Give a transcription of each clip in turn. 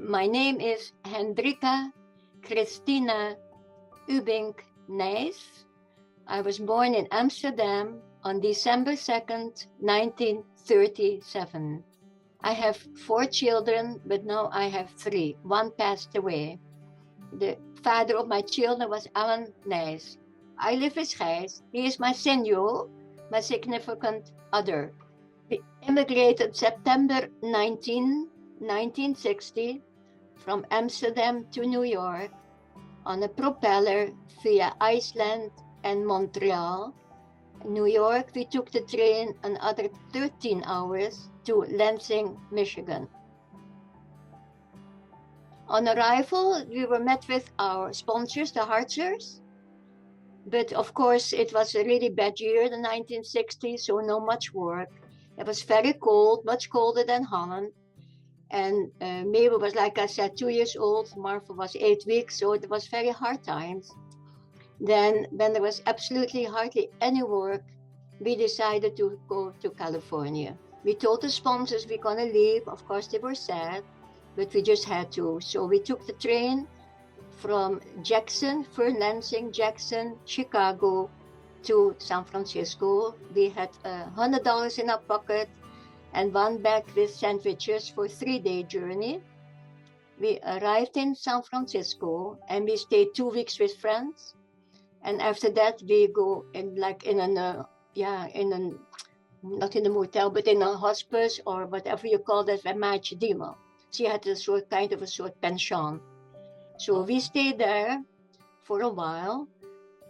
My name is Hendrika Christina Ubink Neys. I was born in Amsterdam on December 2nd, 1937. I have 4 children, but now I have 3. One passed away. The father of my children was Alan Neys. I live with Gijs. He is my senor, my significant other. We immigrated September 1960 from Amsterdam to New York on a propeller via Iceland and Montreal. In New York, we took the train another 13 hours to Lansing, Michigan. On arrival, we were met with our sponsors, the Hartzers. But of course, it was a really bad year, the 1960s, so not much work. It was very cold, much colder than Holland. And Mabel was, like I said, 2 years old. Martha was 8 weeks, so it was very hard times. Then, when there was absolutely hardly any work, we decided to go to California. We told the sponsors we're going to leave. Of course, they were sad, but we just had to. So we took the train from Jackson, Lansing, Jackson, Chicago to San Francisco. We had $100 in our pocket and 1 bag with sandwiches for a 3-day journey. We arrived in San Francisco and we stayed 2 weeks with friends. And after that, we go in not in a motel, but in a hospice or whatever you call that, a matchdima. She had a short pension. So we stayed there for a while,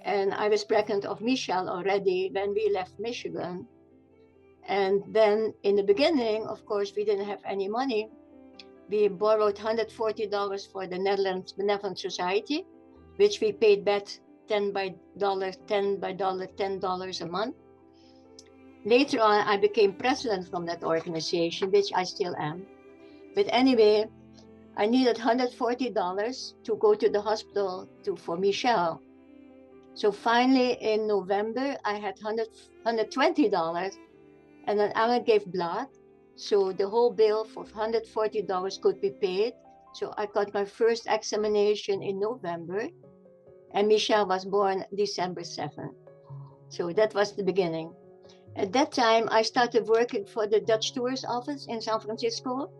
and I was pregnant of Michelle already when we left Michigan. And then in the beginning, of course, we didn't have any money. We borrowed $140 for the Netherlands Benevolent Society, which we paid back $10 a month. Later on, I became president from that organization, which I still am. But anyway, I needed $140 to go to the hospital for Michelle. So finally, in November, I had $120, and then Alan gave blood. So the whole bill for $140 could be paid. So I got my first examination in November, and Michelle was born December 7th. So that was the beginning. At that time, I started working for the Dutch Tourist Office in San Francisco.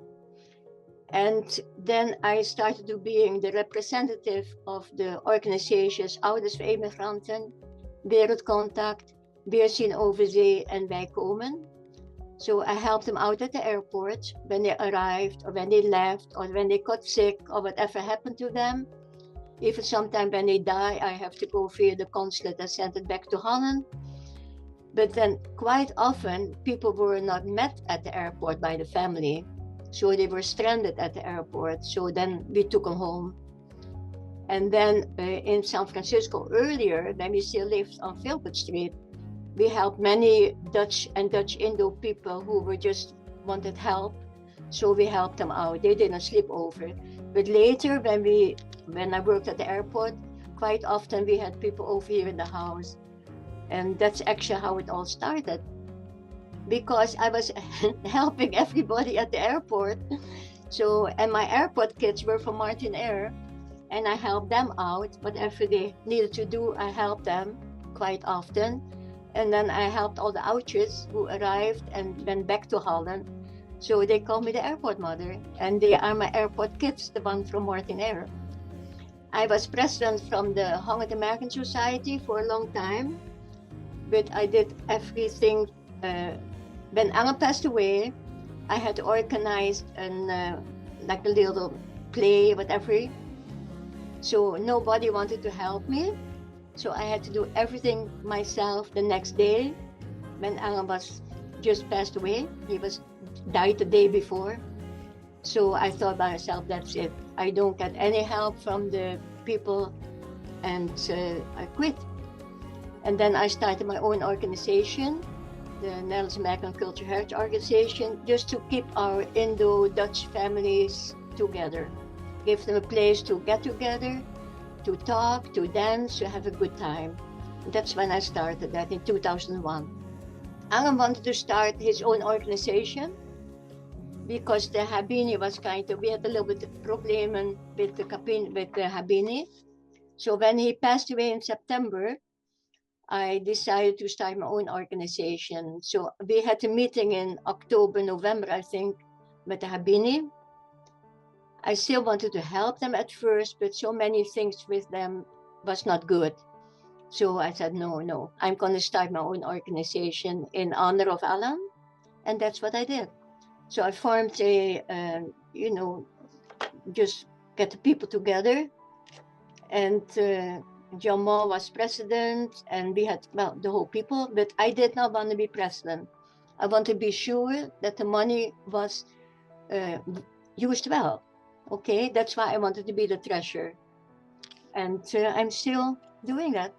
And then I started to being the representative of the organizations Ouders voor Immigranten, Wereldcontact, Weer zien over zee, and Wij komen. So I helped them out at the airport when they arrived or when they left or when they got sick or whatever happened to them. Even sometimes when they die, I have to go via the consulate and send it back to Holland. But then quite often, people were not met at the airport by the family. So they were stranded at the airport. So then we took them home. And then in San Francisco earlier, when we still lived on Philpott Street, we helped many Dutch and Dutch-Indo people who were just wanted help. So we helped them out. They didn't sleep over. But later, when I worked at the airport, quite often we had people over here in the house. And that's actually how it all started. Because I was helping everybody at the airport. So, and my airport kids were from Martin Air, and I helped them out. Whatever they needed to do, I helped them quite often. And then I helped all the oudjes who arrived and went back to Holland. So they call me the airport mother, and they are my airport kids, the one from Martin Air. I was president from the Hongkong American Society for a long time, but I did everything. When Alan passed away, I had organized like a little play, whatever. So nobody wanted to help me. So I had to do everything myself the next day when Alan was just passed away. He died the day before. So I thought by myself, that's it. I don't get any help from the people, and I quit. And then I started my own organization, the Netherlands American Cultural Heritage Organization, just to keep our Indo-Dutch families together. Give them a place to get together, to talk, to dance, to have a good time. And that's when I started that in 2001. Alan wanted to start his own organization, because the Habini was we had a little bit of problem with the Habini. So when he passed away in September, I decided to start my own organization. So we had a meeting in October, November, I think, with the Habini. I still wanted to help them at first, but so many things with them was not good. So I said, no, I'm going to start my own organization in honor of Alan. And that's what I did. So I formed just get the people together. And John Moore was president, and we had, the whole people, but I did not want to be president. I want to be sure that the money was used well. Okay, that's why I wanted to be the treasurer. And I'm still doing that.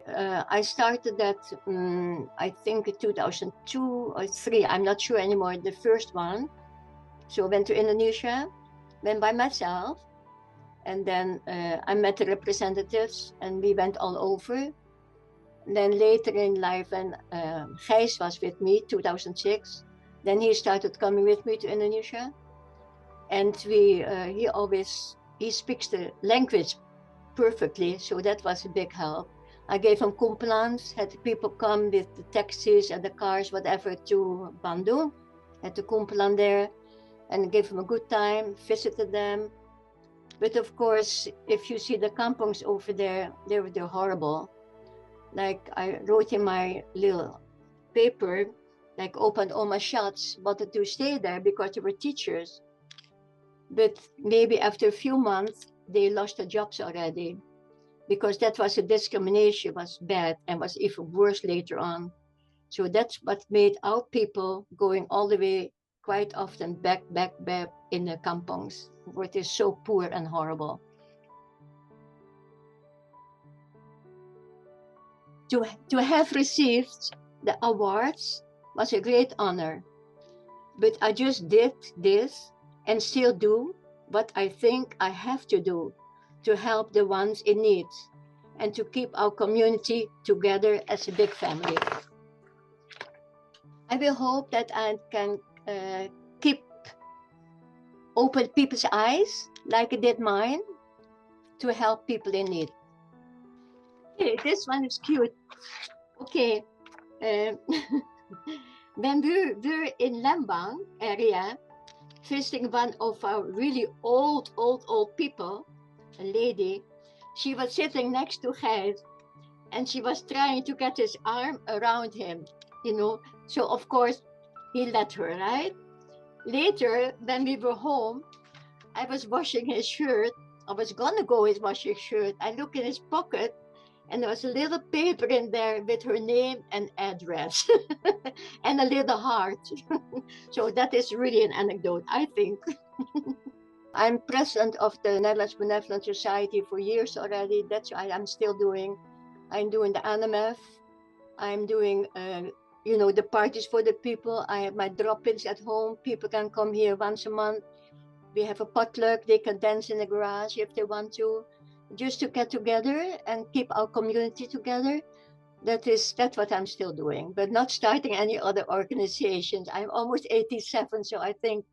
I started that, I think 2002 or 3, I'm not sure anymore, the first one. So I went to Indonesia, went by myself, and then I met the representatives and we went all over. And then later in life, when Gijs was with me, 2006, then he started coming with me to Indonesia. And he speaks the language perfectly, so that was a big help. I gave him kumplans, had the people come with the taxis and the cars, whatever, to Bandung, had the kumplan there, and gave him a good time, visited them. But of course, if you see the kampongs over there, they're horrible. Like I wrote in my little paper, like opened all my shots, wanted to stay there because they were teachers. But maybe after a few months, they lost their jobs already, because that was a discrimination, was bad, and was even worse later on. So that's what made our people going all the way, quite often back in the kampongs, where it is so poor and horrible. To have received the awards was a great honor, but I just did this and still do what I think I have to do to help the ones in need and to keep our community together as a big family. I will hope that I can keep open people's eyes like I did mine to help people in need. Okay, this one is cute. Okay, when we're in Lembang area, visiting one of our really old people, a lady, she was sitting next to Gijs, and she was trying to get his arm around him, So of course, he let her, right? Later, when we were home, I was washing his shirt. I was gonna go wash his shirt. I look in his pocket, and there was a little paper in there with her name and address, and a little heart. So that is really an anecdote, I think. I'm president of the Netherlands Benevolent Society for years already. That's what I'm still doing. I'm doing the ANMF. I'm doing, the parties for the people. I have my drop-ins at home. People can come here once a month. We have a potluck. They can dance in the garage if they want to, just to get together and keep our community together. That's what I'm still doing, but not starting any other organizations. I'm almost 87, so I think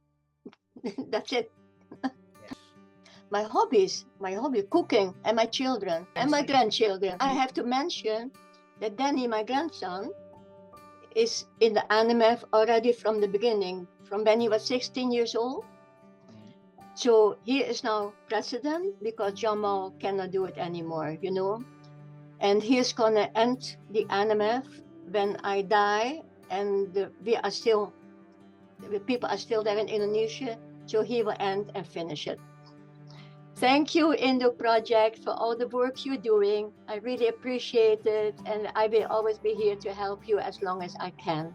that's it. My hobby, cooking, and my children, and my grandchildren. I have to mention that Danny, my grandson, is in the ANMF already from the beginning, from when he was 16 years old. So he is now president because Jamal cannot do it anymore, And he is going to end the ANMF when I die, and the people are still there in Indonesia, so he will end and finish it. Thank you, Indo Project, for all the work you're doing. I really appreciate it, and I will always be here to help you as long as I can.